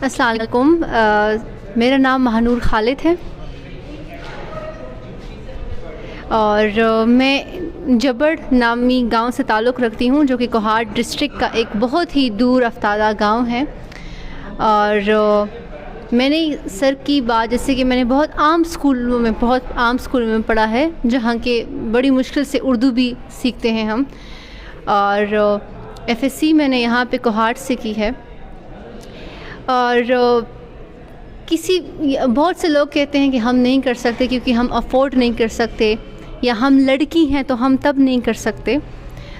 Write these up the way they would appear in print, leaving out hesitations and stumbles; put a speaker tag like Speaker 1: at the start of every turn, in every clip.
Speaker 1: السلام علیکم، میرا نام مہانور خالد ہے اور میں جبڑ نامی گاؤں سے تعلق رکھتی ہوں، جو کہ کوہاٹ ڈسٹرکٹ کا ایک بہت ہی دور افتادہ گاؤں ہے. اور میں نے سر کی بات جیسے کہ میں نے بہت عام اسکولوں میں پڑھا ہے، جہاں کہ بڑی مشکل سے اردو بھی سیکھتے ہیں ہم. اور ایف ایس سی میں نے یہاں پہ کوہاٹ سے کی ہے. اور بہت سے لوگ کہتے ہیں کہ ہم نہیں کر سکتے کیونکہ ہم افورڈ نہیں کر سکتے، یا ہم لڑکی ہیں تو ہم تب نہیں کر سکتے.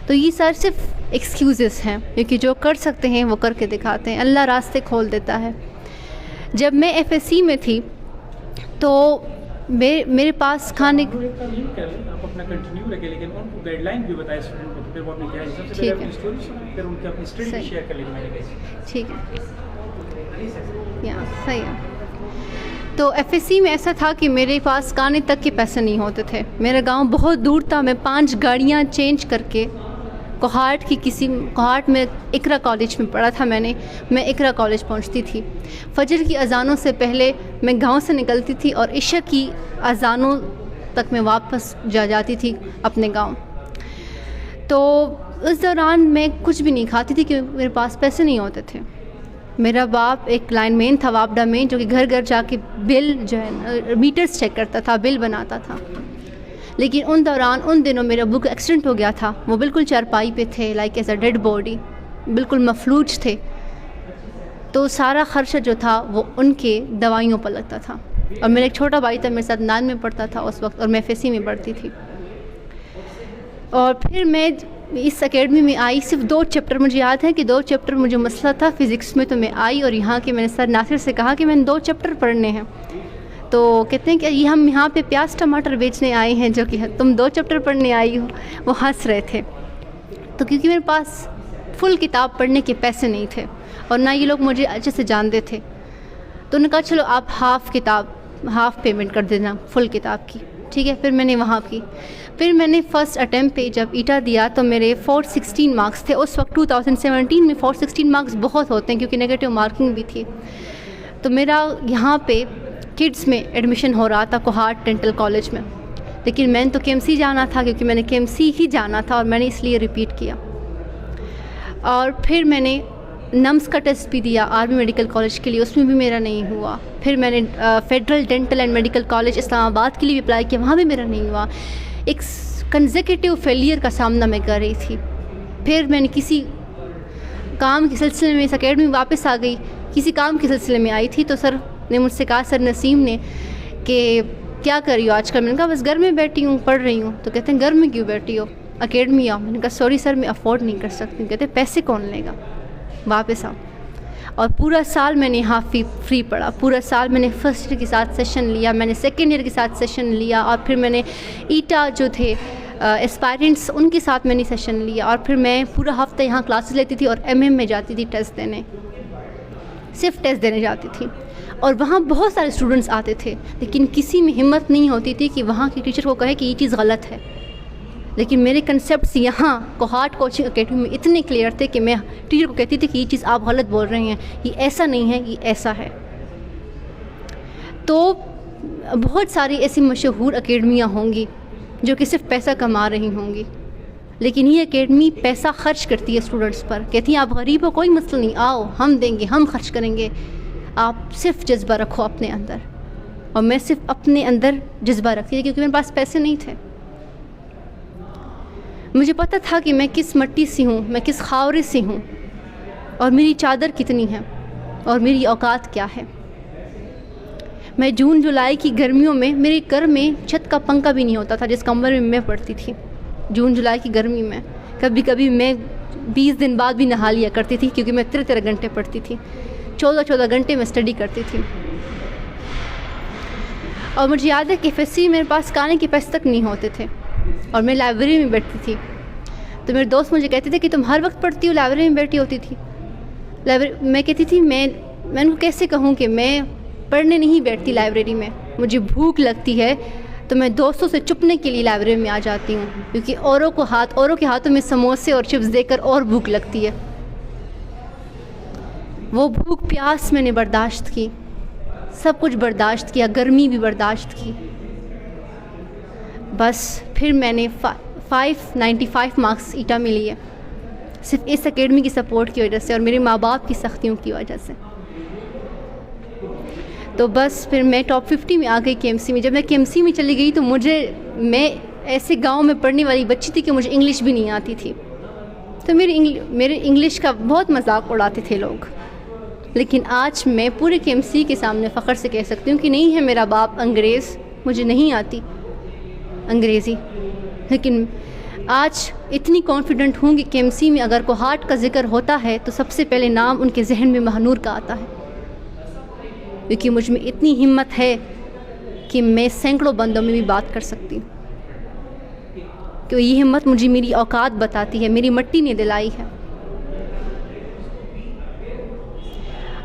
Speaker 1: تو یہ سارے صرف ایکسکیوزز ہیں، کیونکہ جو کر سکتے ہیں وہ کر کے دکھاتے ہیں. اللہ راستے کھول دیتا ہے. جب میں ایف ایس سی میں تھی تو میرے پاس کھانے
Speaker 2: آپ اپنا کنٹینیو رکھیں، لیکن ان کو گائیڈ لائن بھی بتائیں اسٹوڈنٹ کو، پھر وہ اپنی کیا سب سے پہلے اپنی اسٹوری سنیں، پھر ان کی اپنی اسٹڈی بھی شیئر کر لیں.
Speaker 1: ٹھیک ہے، صحیح ہے. تو ایف ایس سی میں ایسا تھا کہ میرے پاس کھانے تک کے پیسے نہیں ہوتے تھے. میرا گاؤں بہت دور تھا. میں 5 گاڑیاں چینج کر کے کوہاٹ میں اقرا کالج میں پڑھا تھا. میں اقرا کالج پہنچتی تھی. فجر کی اذانوں سے پہلے میں گاؤں سے نکلتی تھی اور عشاء کی اذانوں تک میں واپس جاتی تھی اپنے گاؤں. تو اس دوران میں کچھ بھی نہیں کھاتی تھی کیونکہ میرے پاس پیسے نہیں ہوتے تھے. میرا باپ ایک لائن مین تھا واپڈا میں، جو کہ گھر گھر جا کے بل جو ہے میٹرز چیک کرتا تھا، بل بناتا تھا. لیکن ان دنوں میرے ابو کا ایکسیڈنٹ ہو گیا تھا. وہ بالکل چارپائی پہ تھے، like as a dead body, بالکل مفلوج تھے. تو سارا خرچہ جو تھا وہ ان کے دوائیوں پر لگتا تھا. اور میرا ایک چھوٹا بھائی تھا، میرے ساتھ 9 میں پڑھتا تھا اس وقت، اور میں ایف ایس سی میں پڑھتی تھی. اور پھر میں اس اکیڈمی میں آئی. صرف 2 چیپٹر مجھے یاد ہے کہ 2 چیپٹر مجھے مسئلہ تھا فزکس میں. تو میں آئی اور یہاں کے میں نے سر ناصر سے کہا کہ میں نے 2 چیپٹر پڑھنے ہیں. تو کہتے ہیں کہ ہم یہاں پہ پیاز ٹماٹر بیچنے آئے ہیں، جو کہ تم 2 چیپٹر پڑھنے آئی ہو. وہ ہنس رہے تھے. تو کیونکہ میرے پاس فل کتاب پڑھنے کے پیسے نہیں تھے اور نہ یہ لوگ مجھے اچھے سے جانتے تھے، تو انہوں نے کہا چلو آپ ہاف پیمنٹ کر دینا فل کتاب کی. ٹھیک ہے. پھر میں نے وہاں کی. پھر میں نے فرسٹ اٹیمپٹ پہ جب ایٹا دیا تو میرے 416 مارکس تھے. اس وقت 2017 میں 416 مارکس بہت ہوتے ہیں کیونکہ نگیٹو مارکنگ بھی تھی. تو میرا یہاں پہ کڈس میں ایڈمیشن ہو رہا تھا کوہاٹ ڈینٹل کالج میں. لیکن میں نے تو کے ایم سی جانا تھا، کیونکہ میں نے کے ایم سی ہی جانا تھا، اور میں نے اس لیے ریپیٹ کیا. اور پھر میں نے نمس کا ٹیسٹ بھی دیا آرمی میڈیکل کالج کے لیے، اس میں بھی میرا نہیں ہوا. پھر میں نے federal dental and medical college Islamabad کے لیے بھی اپلائی کیا، وہاں بھی میرا نہیں ہوا. ایک کنزیکیٹو فیلئر کا سامنا میں کر رہی تھی. پھر میں نے کسی کام کے سلسلے میں اس اکیڈمی میں واپس آ گئی. کسی کام کے سلسلے میں آئی تھی تو سر نے مجھ سے کہا، سر نسیم نے، کہ کیا کر رہی ہو آج کل؟ میں نے کہا بس گھر میں بیٹھی ہوں، پڑھ رہی ہوں. تو کہتے ہیں گھر میں کیوں بیٹھی ہو، اکیڈمی آؤ. میں نے کہا سوری سر، میں افورڈ نہیں کر سکتی. کہتے پیسے کون لے گا، واپس آؤ. اور پورا سال میں نے یہاں فری پڑھا. پورا سال میں نے فرسٹ ایئر کے ساتھ سیشن لیا، میں نے سیکنڈ ایئر کے ساتھ سیشن لیا، اور پھر میں نے ایٹا جو تھے اسپائرنٹس ان کے ساتھ میں نے سیشن لیا. اور پھر میں پورا ہفتہ یہاں کلاسز لیتی تھی اور ایم میں جاتی تھی ٹیسٹ دینے، صرف ٹیسٹ دینے جاتی تھی. اور وہاں بہت سارے اسٹوڈنٹس آتے تھے، لیکن کسی میں ہمت نہیں ہوتی تھی کہ وہاں کی ٹیچر کو کہے کہ یہ چیز غلط ہے. لیکن میرے کنسیپٹس یہاں کوہاٹ کوچنگ اکیڈمی میں اتنے کلیئر تھے کہ میں ٹیچر کو کہتی تھی کہ یہ چیز آپ غلط بول رہے ہیں، یہ ایسا نہیں ہے، یہ ایسا ہے. تو بہت ساری ایسی مشہور اکیڈمیاں ہوں گی جو کہ صرف پیسہ کما رہی ہوں گی، لیکن یہ اکیڈمی پیسہ خرچ کرتی ہے اسٹوڈنٹس پر. کہتی ہیں آپ غریب ہو، کوئی مسئلہ نہیں، آؤ ہم دیں گے، ہم خرچ کریں گے. آپ صرف جذبہ رکھو اپنے اندر. اور میں صرف اپنے اندر جذبہ رکھتی تھی کیونکہ میرے پاس پیسے نہیں تھے. مجھے پتہ تھا کہ میں کس مٹی سے ہوں، میں کس خاورے سے ہوں، اور میری چادر کتنی ہے، اور میری اوقات کیا ہے. میں جون جولائی کی گرمیوں میں میرے گھر میں چھت کا پنکھا بھی نہیں ہوتا تھا جس کمرے میں پڑھتی تھی. جون جولائی کی گرمی میں کبھی کبھی میں 20 دن بعد بھی نہا لیا کرتی تھی، کیونکہ میں 13 گھنٹے پڑھتی تھی، 14 گھنٹے میں اسٹڈی کرتی تھی. اور مجھے یاد ہے کہ ایف ایس سی میرے پاس کھانے کے پیسے تک نہیں ہوتے تھے، اور میں لائبریری میں بیٹھتی تھی. تو میرے دوست مجھے کہتے تھے کہ تم ہر وقت پڑھتی ہو، لائبریری میں بیٹھی ہوتی تھی. میں کہتی تھی میں ان کو کیسے کہوں کہ میں پڑھنے نہیں بیٹھتی لائبریری میں. مجھے بھوک لگتی ہے تو میں دوستوں سے چپنے کے لیے لائبریری میں آ جاتی ہوں، کیونکہ اوروں کے ہاتھوں میں سموسے اور چپس دیکھ کر اور بھوک لگتی ہے. وہ بھوک پیاس میں نے برداشت کی، سب کچھ برداشت کیا، گرمی بھی برداشت کی. بس پھر میں نے 595 مارکس ایٹا میں لیے، صرف اس اکیڈمی کی سپورٹ کی وجہ سے اور میرے ماں باپ کی سختیوں کی وجہ سے. تو بس پھر میں ٹاپ 50 میں آ گئی کے ایم سی میں. جب میں کے ایم سی میں چلی گئی تو میں ایسے گاؤں میں پڑھنے والی بچی تھی کہ مجھے انگلش بھی نہیں آتی تھی، تو میرے انگلش کا بہت مذاق اڑاتے تھے لوگ. لیکن آج میں پورے کے ایم سی کے سامنے فخر سے کہہ سکتی ہوں کہ نہیں ہے میرا باپ انگریز، مجھے نہیں آتی انگریزی، لیکن آج اتنی کانفیڈنٹ ہوں کہ کے ایم سی میں اگر کوئی ہارٹ کا ذکر ہوتا ہے تو سب سے پہلے نام ان کے ذہن میں مہنور کا آتا ہے، کیونکہ مجھ میں اتنی ہمت ہے کہ میں سینکڑوں بندوں میں بھی بات کر سکتی ہوں. کہ یہ ہمت مجھے میری اوقات بتاتی ہے، میری مٹی نے دلائی ہے.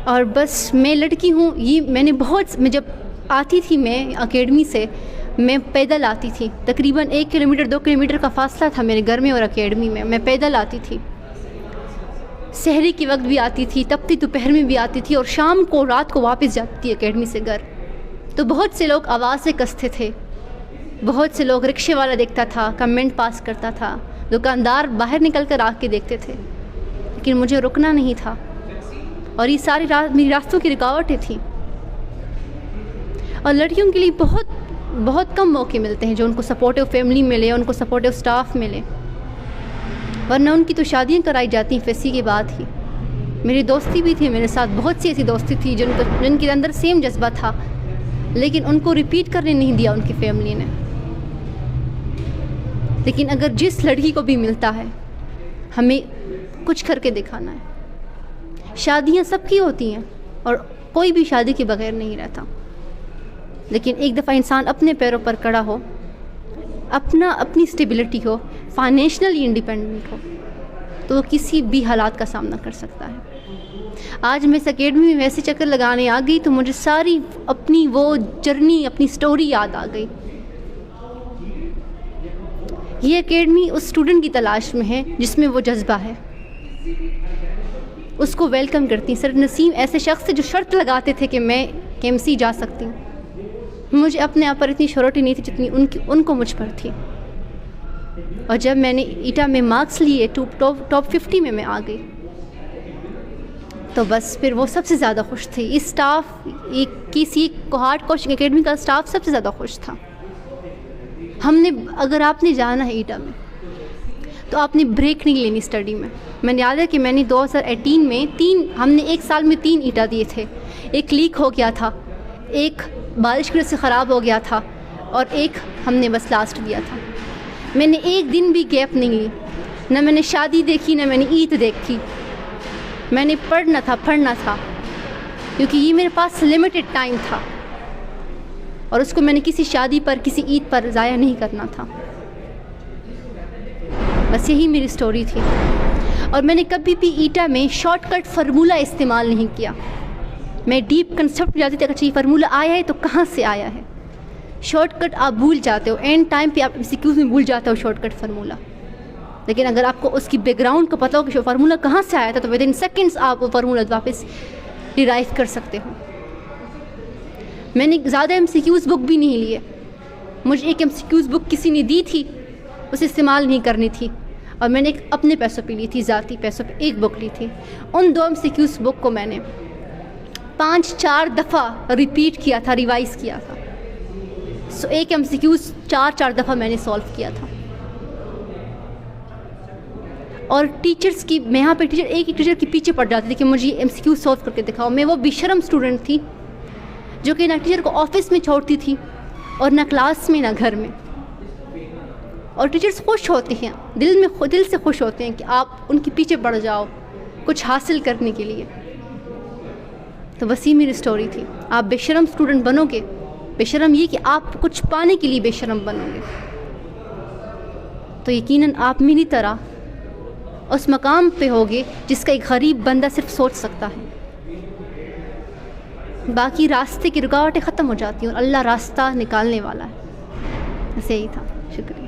Speaker 1: اور بس میں لڑکی ہوں، یہ میں جب آتی تھی میں اکیڈمی سے، میں پیدل آتی تھی. تقریباً 1 کلومیٹر 2 کلومیٹر کا فاصلہ تھا میرے گھر میں اور اکیڈمی میں پیدل آتی تھی. سحری کے وقت بھی آتی تھی، تپتی دوپہر میں بھی آتی تھی، اور شام کو رات کو واپس جاتی تھی اکیڈمی سے گھر. تو بہت سے لوگ آوازیں کستے تھے، بہت سے لوگ رکشے والا دیکھتا تھا، کمنٹ پاس کرتا تھا، دکاندار باہر نکل کر آ کے دیکھتے تھے، لیکن مجھے رکنا نہیں تھا. اور یہ ساری میری راستوں کی رکاوٹیں تھیں. اور لڑکیوں کے لیے بہت بہت کم موقع ملتے ہیں جو ان کو سپورٹیو فیملی ملے، ان کو سپورٹیو سٹاف ملے، ورنہ ان کی تو شادیاں کرائی جاتی ہیں فیسی کے بعد ہی. میری دوستی بھی تھی میرے ساتھ، بہت سی ایسی دوستی تھی جن کے اندر سیم جذبہ تھا، لیکن ان کو ریپیٹ کرنے نہیں دیا ان کی فیملی نے. لیکن اگر جس لڑکی کو بھی ملتا ہے ہمیں کچھ کر کے دکھانا ہے. شادیاں سب کی ہوتی ہیں اور کوئی بھی شادی کے بغیر نہیں رہتا، لیکن ایک دفعہ انسان اپنے پیروں پر کھڑا ہو، اپنی اسٹیبلٹی ہو، فائنینشلی انڈیپینڈنٹ ہو، تو وہ کسی بھی حالات کا سامنا کر سکتا ہے. آج میں اس اکیڈمی میں ویسے چکر لگانے آ گئی تو مجھے ساری اپنی وہ جرنی، اپنی سٹوری یاد آ گئی. یہ اکیڈمی اس اسٹوڈنٹ کی تلاش میں ہے جس میں وہ جذبہ ہے، اس کو ویلکم کرتی. سر نسیم ایسے شخص تھے جو شرط لگاتے تھے کہ میں کے ایم سی جا سکتی ہوں. مجھے اپنے آپ پر اتنی شیورٹی نہیں تھی جتنی ان کو مجھ پر تھی. اور جب میں نے ایٹا میں مارکس لیے، ٹاپ 50 میں آ گئی، تو بس پھر وہ سب سے زیادہ خوش تھے. اس اسٹاف کسی کوہارٹ کوچنگ اکیڈمی کا اسٹاف سب سے زیادہ خوش تھا. اگر آپ نے جانا ہے ایٹا میں تو آپ نے بریک نہیں لینی اسٹڈی میں. میں نے یاد ہے کہ میں نے 2018 میں ہم نے 1 سال میں 3 ایٹا دیے تھے. ایک لیک ہو گیا تھا، ایک بارش کی وجہ سے خراب ہو گیا تھا، اور ایک ہم نے بس لاسٹ دیا تھا. میں نے ایک دن بھی گیپ نہیں لی، نہ میں نے شادی دیکھی نہ میں نے عید دیکھی. میں نے پڑھنا تھا کیونکہ یہ میرے پاس لمیٹڈ ٹائم تھا، اور اس کو میں نے کسی شادی پر، کسی عید پر ضائع نہیں کرنا تھا. بس یہی میری سٹوری تھی. اور میں نے کبھی بھی ایٹا میں شارٹ کٹ فارمولہ استعمال نہیں کیا. میں ڈیپ کنسیپٹ میں جاتی تھی، اچھا یہ فارمولہ آیا ہے تو کہاں سے آیا ہے. شارٹ کٹ آپ بھول جاتے ہو، اینڈ ٹائم پہ آپ ایم سی کیوز میں بھول جاتے ہو شارٹ کٹ فارمولہ. لیکن اگر آپ کو اس کی بیک گراؤنڈ کا پتہ ہو کہ فارمولہ کہاں سے آیا تھا تو ود ان سیکنڈس آپ وہ فارمولہ واپس ڈیرائیو کر سکتے ہو. میں نے زیادہ ایم سی کیوز بک بھی نہیں لیے. مجھے ایک ایم سی کیوز بک کسی نے دی تھی، اسے استعمال نہیں کرنی تھی، اور میں نے اپنے پیسوں پہ لی تھی، ذاتی پیسوں پہ ایک بک لی تھی. ان 2 ایم سی کیوز بک کو میں نے 5-4 دفعہ ریپیٹ کیا تھا، ریوائز کیا تھا. ایک ایم سی کیوز 4 دفعہ میں نے سولو کیا تھا. اور ٹیچرس کی، میں یہاں پہ ایک ٹیچر کے پیچھے پڑ جاتی تھی کہ مجھے ایم سی کیوز سولو کر کے دکھاؤ. میں وہ بے شرم اسٹوڈنٹ تھی جو کہ نہ ٹیچر کو آفس میں چھوڑتی تھی اور نہ کلاس میں نہ گھر میں. اور ٹیچرس خوش ہوتے ہیں، دل سے خوش ہوتے ہیں کہ آپ ان کے پیچھے پڑ جاؤ کچھ حاصل کرنے کے لیے. تو بس یہ میری سٹوری تھی. آپ بے شرم اسٹوڈنٹ بنو گے، بے شرم یہ کہ آپ کچھ پانے کے لیے بے شرم بنو گے، تو یقیناً آپ میری طرح اس مقام پہ ہوگے جس کا ایک غریب بندہ صرف سوچ سکتا ہے. باقی راستے کی رکاوٹیں ختم ہو جاتی ہیں اور اللہ راستہ نکالنے والا ہے. بس یہی تھا. شکریہ.